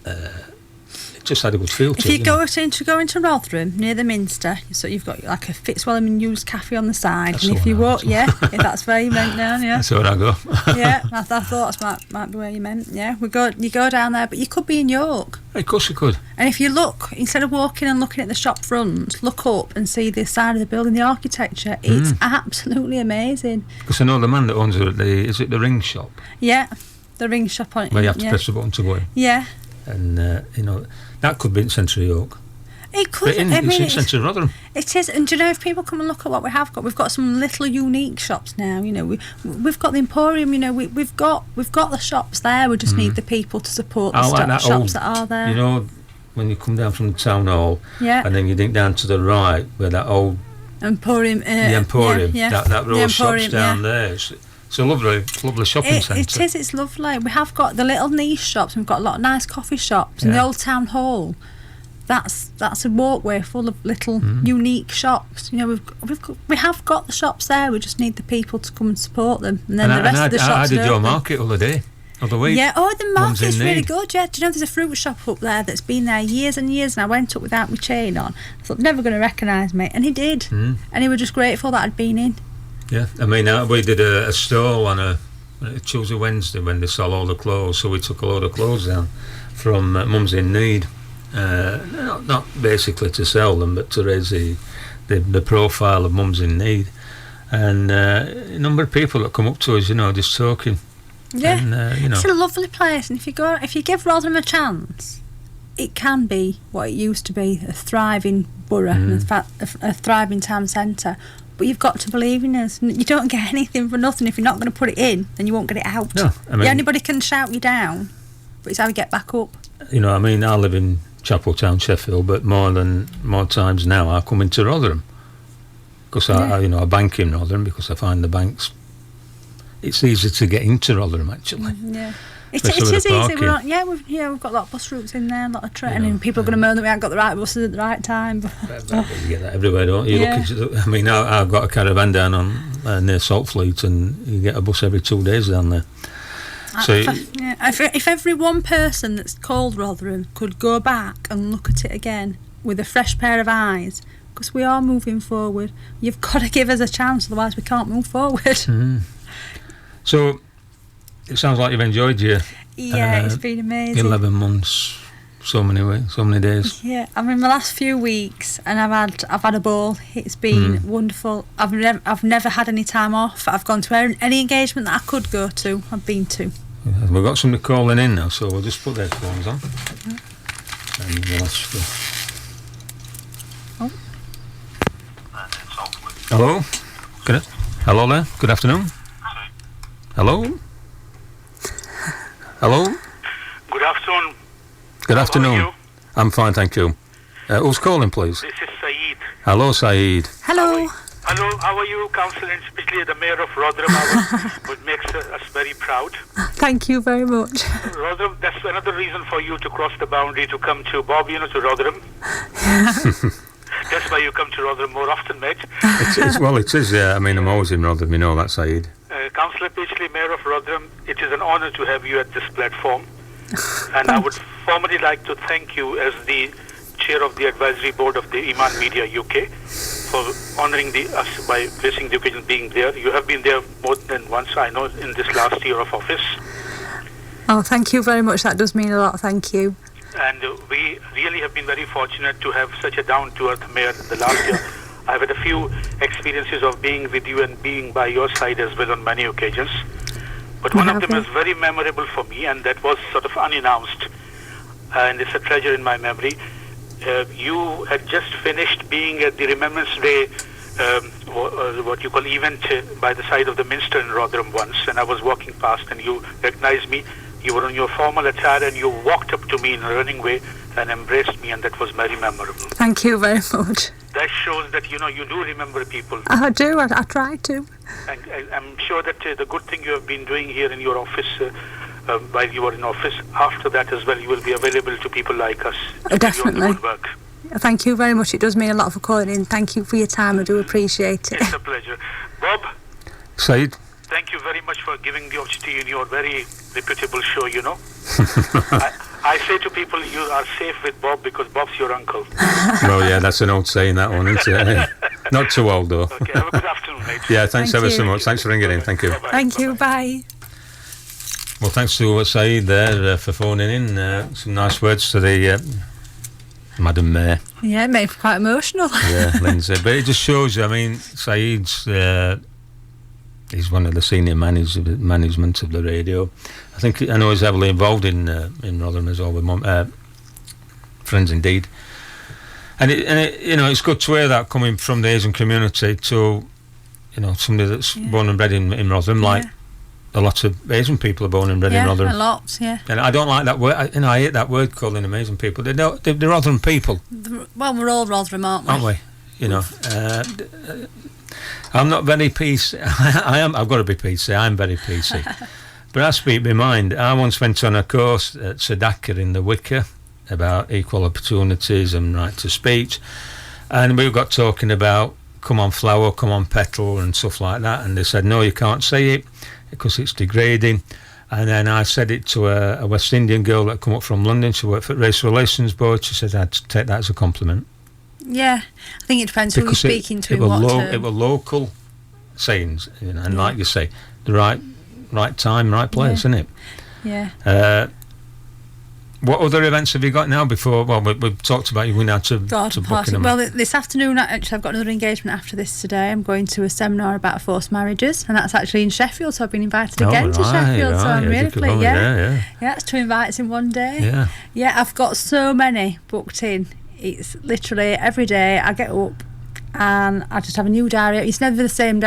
A: it just had a good feel to it.
B: If you go into Rotherham, near the Minster, so you've got like a Fitzwilliam and Hughes cafe on the side.
A: That's
B: and if you walk, if that's where you meant down,
A: That's where I go.
B: Yeah, I thought that might be where you meant. Yeah, you go down there, but you could be in York.
A: Of course you could.
B: And if you look, instead of walking and looking at the shop front, look up and see the side of the building, the architecture. It's absolutely amazing.
A: Because I know the man that owns it, is it the ring shop?
B: Yeah, the ring shop on it.
A: Where you have to press the button to go in.
B: Yeah.
A: And, that could be in centre of York.
B: It could.
A: It's in centre of Rotherham.
B: It is, and do you know, if people come and look at what we have got, we've got some little unique shops now. We've got the Emporium. We've got the shops there. We just need the people to support the shops that are there.
A: When you come down from the town hall, and then you think down to the right where that old
B: Emporium,
A: the Emporium, that row of shops down there. It's a lovely shopping centre.
B: It is. It's lovely. We have got the little niche shops. We've got a lot of nice coffee shops. And the old town hall, that's a walkway full of little unique shops. We have got the shops there. We just need the people to come and support them. And then the rest of the shops.
A: I did your market other week.
B: Yeah. Oh, the market's really good. Yeah. Do you know there's a fruit shop up there that's been there years and years, and I went up without my chain on. I thought never going to recognise me, and he did. And he was just grateful that I'd been in.
A: Yeah, I mean, we did a stall on a Tuesday, Wednesday when they sell all the clothes, so we took a load of clothes down from Mums in Need, not basically to sell them, but to raise the profile of Mums in Need, and a number of people that come up to us, just talking.
B: Yeah,
A: and,
B: it's a lovely place, and if you give Rotherham a chance, it can be what it used to be, a thriving borough, and a thriving town centre. But you've got to believe in us. You don't get anything for nothing. If you're not going to put it in, then you won't get it out.
A: No,
B: anybody can shout you down, but it's how you get back up.
A: I live in Chapeltown, Sheffield, but more times now I come into Rotherham because I bank in Rotherham because I find the banks. It's easy to get into Rotherham actually.
B: Yeah. It is easy. We've got a lot of bus routes in there, a lot of train, and people are going to moan that we haven't got the right buses at the right time. But
A: you get that everywhere, don't you? I've got a caravan down on near Saltfleet, and you get a bus every 2 days down there. So
B: if every one person that's called Rotherham could go back and look at it again with a fresh pair of eyes, because we are moving forward. You've got to give us a chance, otherwise we can't move forward.
A: So. It sounds like you've enjoyed your
B: it's been amazing.
A: 11 months, so many days.
B: Yeah, I mean, the last few weeks, and I've had a ball. It's been wonderful. I've never had any time off. I've gone to any engagement that I could go to. I've been to.
A: Yeah, we've got somebody calling in now, so we'll just put their phones on. And we'll ask for... Hello. Hello there. Good afternoon. Hello. Hello?
P: Good afternoon.
A: Good afternoon.
P: How are you?
A: I'm fine, thank you. Who's calling, please?
P: This is Saeed.
A: Hello, Saeed.
B: Hello.
P: Hello, how are you, Councillor, and especially the Mayor of Rotherham, which makes us very proud.
B: Thank you very much.
P: Rotherham, that's another reason for you to cross the boundary to come to to Rotherham. That's why you come to Rotherham more often, mate.
A: It is, yeah. I mean, I'm always in Rotherham, that, Saeed.
P: Councillor Pitchley, Mayor of Rotherham, it is an honour to have you at this platform. And I would formally like to thank you as the Chair of the Advisory Board of the Iman Media UK for honouring us by gracing the occasion being there. You have been there more than once, I know, in this last year of office.
B: Oh, thank you very much. That does mean a lot. Thank you.
P: And we really have been very fortunate to have such a down-to-earth mayor the last year. I've had a few experiences of being with you and being by your side as well on many occasions. But one of them is very memorable for me, and that was sort of unannounced. And it's a treasure in my memory. You had just finished being at the Remembrance Day, what you call event by the side of the Minster in Rotherham once, and I was walking past and you recognized me. You were in your formal attire and you walked up to me in a running way and embraced me, and that was very memorable.
B: Thank you very much.
P: That shows that, you do remember people.
B: I do, I try to.
P: And I'm sure that the good thing you have been doing here in your office while you were in office. After that as well, you will be available to people like us.
B: Definitely.
P: Good work.
B: Thank you very much. It does mean a lot for calling in. Thank you for your time. I do appreciate it.
P: It's a pleasure. Bob?
A: Saeed?
P: Thank you very much for giving the opportunity in your very reputable show, you know. I say to people, you are safe with Bob because Bob's your uncle.
A: Well, yeah, that's an old saying, that one, isn't it? Not too old, though.
P: Okay, have a good afternoon, mate.
A: Yeah, thanks
B: Thank
A: ever
B: you.
A: so much. Thanks for ringing in. Thank you.
P: Bye-bye.
B: Thank you. Bye.
A: Well, thanks to Saeed there for phoning in. Some nice words to the Madam Mayor.
B: Yeah, it made me quite emotional.
A: Yeah, Lyndsay. But it just shows you, I mean, Saeed's... he's one of the senior management of the radio. I know he's heavily involved in Rotherham as well with Friends Indeed, and it's good to hear that coming from the Asian community to somebody that's born and bred in Rotherham, like a lot of Asian people are born and bred in Rotherham.
B: Yeah, a lot. Yeah.
A: And I don't like that word. I hate that word, calling them Asian people. They're Rotherham people.
B: Well, we're all Rotherham, aren't we?
A: Aren't we? I'm not very PC. I've got to be PC. I'm very PC. But I speak my mind. I once went on a course at Sedaka in the Wicker about equal opportunities and right to speech, and we got talking about come on flower, come on petal and stuff like that, and they said no, you can't say it because it's degrading. And then I said it to a West Indian girl that come up from London. She worked for Race Relations Board. She said I'd take that as a compliment.
B: Yeah, I think it depends who you're speaking to.
A: It were local sayings, and like you say, the right time, right place, isn't it?
B: Yeah.
A: What other events have you got now before? Well, we've talked about you going out to Buckingham.
B: Well, this afternoon, actually, I've got another engagement after this today. I'm going to a seminar about forced marriages, and that's actually in Sheffield, so I've been invited again to Sheffield, so I'm really pleased. Yeah, it's 2 invites in one day. Yeah, I've got so many booked in. It's literally every day I get up and I just have a new diary. It's never the same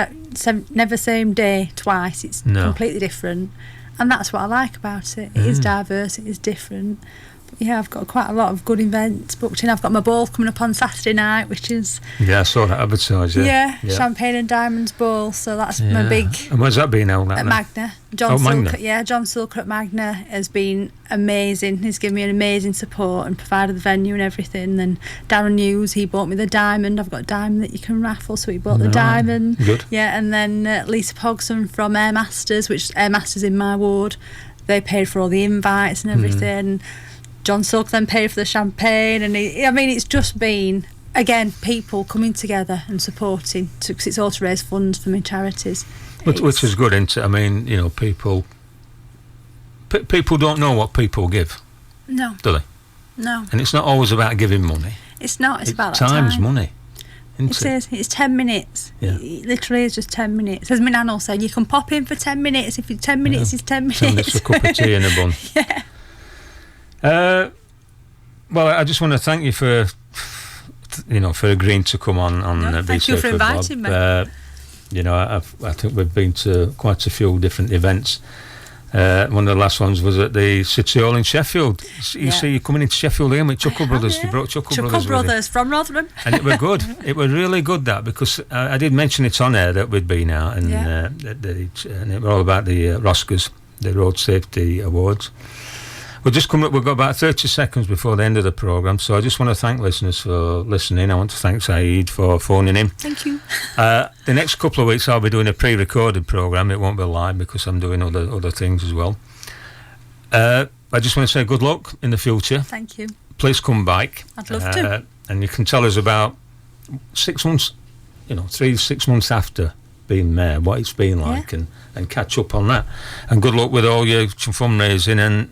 B: day twice. It's completely different, and that's what I like about it. It is diverse, it is different. But yeah, I've got quite a lot of good events booked in. I've got my ball coming up on Saturday night, which is
A: I saw that advertised.
B: Yeah, Champagne and Diamonds Ball. So that's my big.
A: And where's that been held
B: at Magna? John Silker at Magna has been amazing. He's given me an amazing support and provided the venue and everything. And Darren Hughes, he bought me the diamond. I've got a diamond that you can raffle, so he bought the diamond.
A: Good.
B: Yeah, and then Lisa Pogson from Air Masters, which Air Masters in my ward, they paid for all the invites and everything. John Silk then paid for the champagne, and it's just been, again, people coming together and supporting, because it's all to raise funds for my charities.
A: Which is good, isn't it? I mean, people don't know what people give.
B: No.
A: Do they?
B: No.
A: And it's not always about giving money.
B: It's not. It's about that
A: time's
B: time.
A: money.
B: It is. It's 10 minutes.
A: Yeah.
B: It literally is just 10 minutes. As my nan will say, you can pop in for 10 minutes. If it's 10 minutes, it's 10 minutes.
A: 10 minutes for a cup of tea and a bun.
B: Yeah.
A: Well, I just want to thank you for agreeing to come on
B: thank you for inviting me.
A: I think we've been to quite a few different events. One of the last ones was at the City Hall in Sheffield. You see, you're coming into Sheffield here with Chuckle Brothers. You brought Chuckle
B: Brothers from Rotherham.
A: And it were good. It were really good, that, because I did mention it on air that we'd been out, and and it was all about the Roscas, the Road Safety Awards. We've got about 30 seconds before the end of the programme, so I just want to thank listeners for listening. I want to thank Saeed for phoning in.
B: Thank you.
A: The next couple of weeks I'll be doing a pre-recorded programme. It won't be live because I'm doing other things as well. I just want to say good luck in the future.
B: Thank you.
A: Please come back.
B: I'd love to.
A: And you can tell us about 6 months, 6 months after being mayor, what it's been like, and catch up on that. And good luck with all your fundraising, and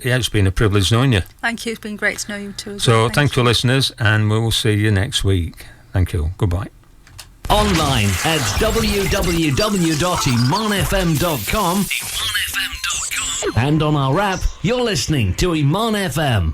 A: it's been a privilege knowing you.
B: Thank you. It's been great to know you too.
A: So thank you, listeners, and we will see you next week. Thank you. Goodbye.
C: Online at www.imanfm.com and on our app, you're listening to Iman FM.